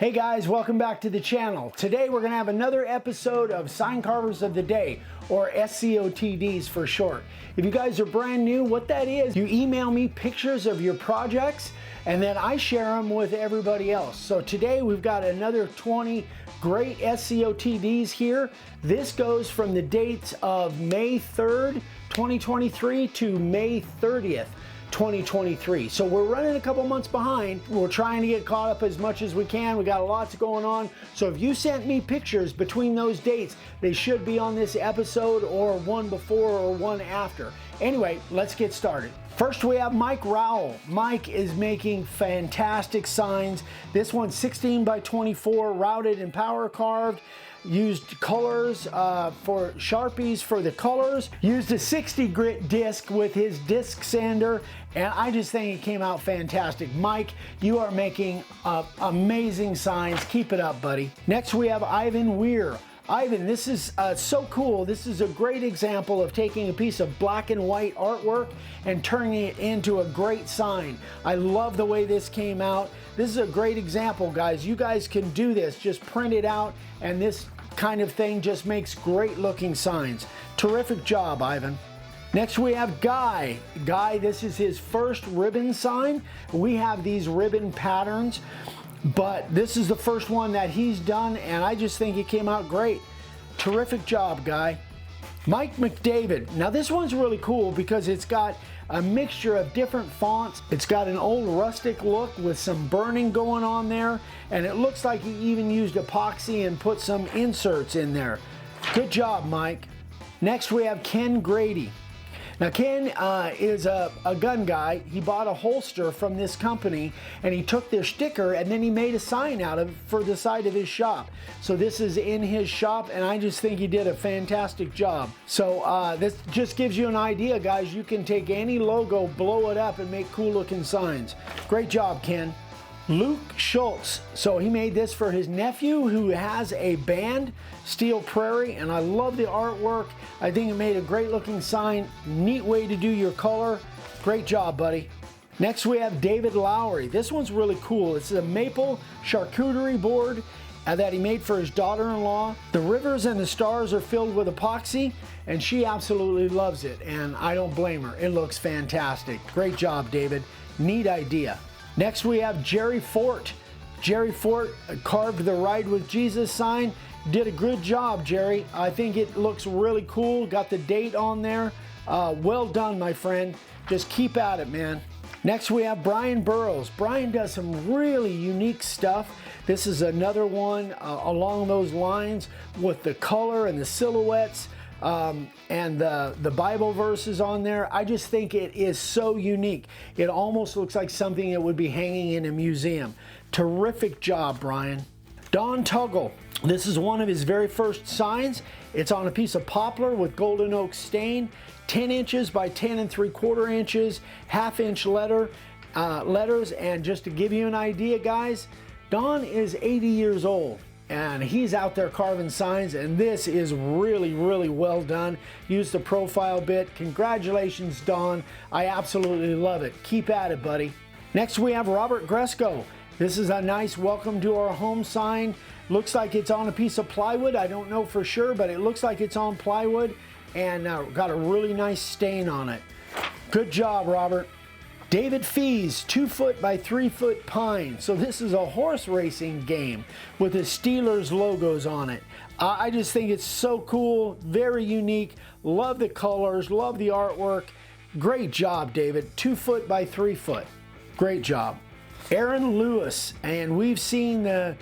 Hey guys, welcome back to the channel. Today we're going to have another episode of Sign Carvers of the Day, or SCOTDs for short. If you guys are brand new, what that is, you email me pictures of your projects and then I share them with everybody else. So today we've got another 20 great SCOTDs here. This goes from the dates of May 3rd, 2023 to May 30th. 2023. So we're running a couple months behind. We're trying to get caught up as much as we can. We got lots going on. So if you sent me pictures between those dates, they should be on this episode or one before or one after. Anyway, let's get started. First we have Mike Rowell. Mike is making fantastic signs. This one's 16 by 24, routed and power carved. Used colors for Sharpies for the colors. Used a 60 grit disc with his disc sander, and I just think it came out fantastic. Mike, you are making amazing signs. Keep it up, buddy. Next we have Ivan Weir. Ivan, this is so cool. This is a great example of taking a piece of black and white artwork and turning it into a great sign. I love the way this came out. This is a great example, guys. You guys can do this. Just print it out, and this kind of thing just makes great looking signs. Terrific job, Ivan. Next we have Guy. Guy, this is his first ribbon sign. We have these ribbon patterns, but this is the first one that he's done, and I just think it came out great. Terrific job, Guy. Mike McDavid. Now this one's really cool because it's got a mixture of different fonts. It's got an old rustic look with some burning going on there, and it looks like he even used epoxy and put some inserts in there. Good job, Mike. Next we have Ken Grady. Now Ken is a gun guy. He bought a holster from this company and he took their sticker and then he made a sign out of it for the side of his shop. So this is in his shop, and I just think he did a fantastic job. So this just gives you an idea, guys. You can take any logo, blow it up, and make cool looking signs. Great job, Ken. Luke Schultz. So he made this for his nephew who has a band, Steel Prairie, and I love the artwork. I think it made a great looking sign. Neat way to do your color. Great job, buddy. Next we have David Lowry. This one's really cool. It's a maple charcuterie board that he made for his daughter-in-law. The rivers and the stars are filled with epoxy, and she absolutely loves it, and I don't blame her. It looks fantastic. Great job, David. Neat idea. Next we have Jerry Fort. Jerry Fort carved the Ride with Jesus sign. Did a good job, Jerry. I think it looks really cool. Got the date on there. Well done, my friend. Just keep at it, man. Next we have Brian Burrows. Brian does some really unique stuff. This is another one along those lines with the color and the silhouettes. And the Bible verses on there. I just think it is so unique. It almost looks like something that would be hanging in a museum. Terrific job, Brian. Don Tuggle. This is one of his very first signs. It's on a piece of poplar with golden oak stain, 10 inches by 10 3/4 inches, half-inch letters. And just to give you an idea, guys, Don is 80 years old. And he's out there carving signs, and this is really, really well done. Use the profile bit. Congratulations, Don. I absolutely love it. Keep at it, buddy. Next we have Robert Gresco. This is a nice welcome to our home sign. Looks like it's on a piece of plywood. I don't know for sure, but it looks like it's on plywood, and got a really nice stain on it. Good job, Robert. David Fees, 2 foot by 3 foot pine. So this is a horse racing game with the Steelers logos on it. I just think it's so cool, very unique. Love the colors, love the artwork. Great job, David. 2 foot by 3 foot. Great job. Aaron Lewis, and we've seen the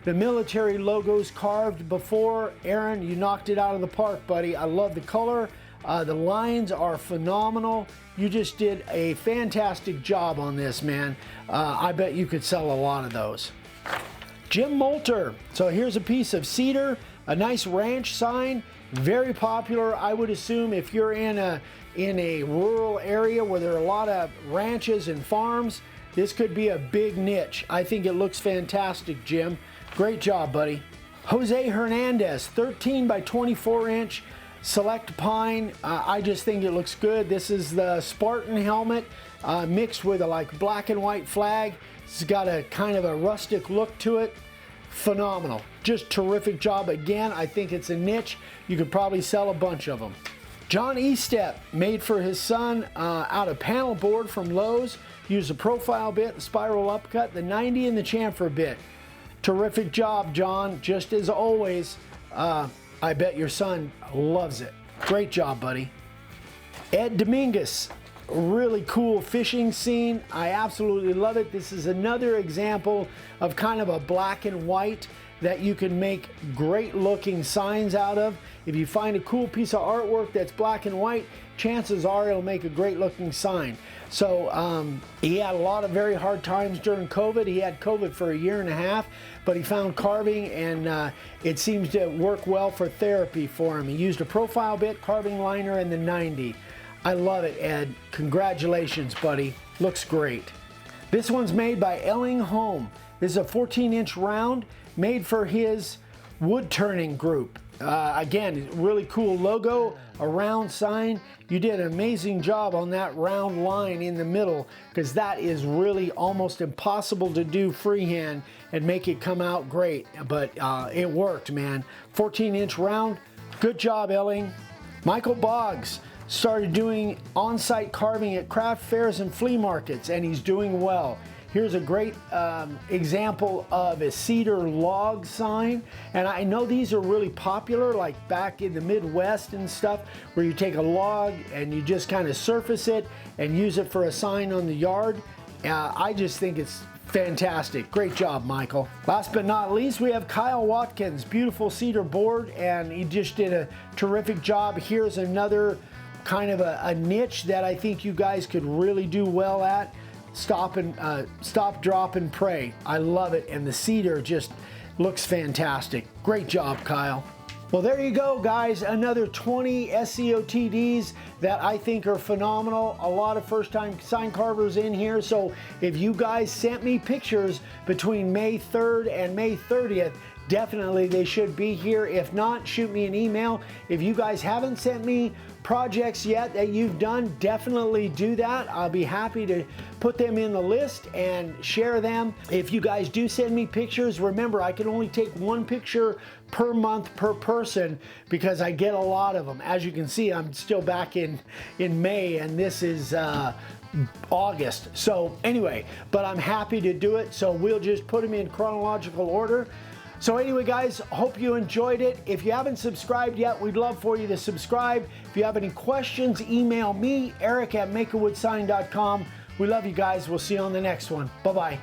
military logos carved before. Aaron, you knocked it out of the park, buddy. I love the color. The lines are phenomenal. You just did a fantastic job on this, man. I bet you could sell a lot of those. Jim Moulter. So here's a piece of cedar, a nice ranch sign, very popular. I would assume if you're in a rural area where there are a lot of ranches and farms, this could be a big niche. I think it looks fantastic, Jim. Great job, buddy. Jose Hernandez, 13 by 24 inch. Select pine. I just think it looks good. This is the Spartan helmet mixed with a black and white flag. It's got a kind of a rustic look to it. phenomenal. Just terrific job. Again, I think it's a niche. You could probably sell a bunch of them. John Estep made for his son out of panel board from Lowe's. Used a profile bit, the spiral upcut, the 90 and the chamfer bit. Terrific job, John. Just as always, I bet your son loves it. Great job, buddy. Ed Dominguez, really cool fishing scene. I absolutely love it. This is another example of kind of a black and white that you can make great looking signs out of. If you find a cool piece of artwork that's black and white, chances are it'll make a great looking sign. So he had a lot of very hard times during COVID. He had COVID for 1.5 years, but he found carving, and it seems to work well for therapy for him. He used a profile bit, carving liner, and the 90. I love it, Ed. Congratulations, buddy. Looks great. This one's made by Elling Home. This is a 14-inch round made for his wood turning group. Again, really cool logo, a round sign. You did an amazing job on that round line in the middle, because that is really almost impossible to do freehand and make it come out great. But it worked, man. 14-inch round. Good job, Elling. Michael Boggs started doing on-site carving at craft fairs and flea markets, and he's doing well. Here's a great example of a cedar log sign, and I know these are really popular, like back in the Midwest and stuff, where you take a log and you just kind of surface it and use it for a sign on the yard. I just think it's fantastic. Great job, Michael. Last but not least, we have Kyle Watkins. Beautiful cedar board, and he just did a terrific job. Here's another kind of a niche that I think you guys could really do well at. Stop, drop, and pray. I love it, and the cedar just looks fantastic. Great job, Kyle. Well, there you go, guys. Another 20 SCOTDs that I think are phenomenal. A lot of first-time sign carvers in here. So if you guys sent me pictures between May 3rd and May 30th, definitely they should be here. If not, shoot me an email. If you guys haven't sent me projects yet that you've done, definitely do that. I'll be happy to put them in the list and share them. If you guys do send me pictures, remember I can only take 1 picture per month per person, because I get a lot of them. As you can see, I'm still back in May, and this is August. So anyway, but I'm happy to do it. So we'll just put them in chronological order. So anyway, guys, hope you enjoyed it. If you haven't subscribed yet, we'd love for you to subscribe. If you have any questions, email me, Eric@makeawoodsign.com. We love you guys. We'll see you on the next one. Bye-bye.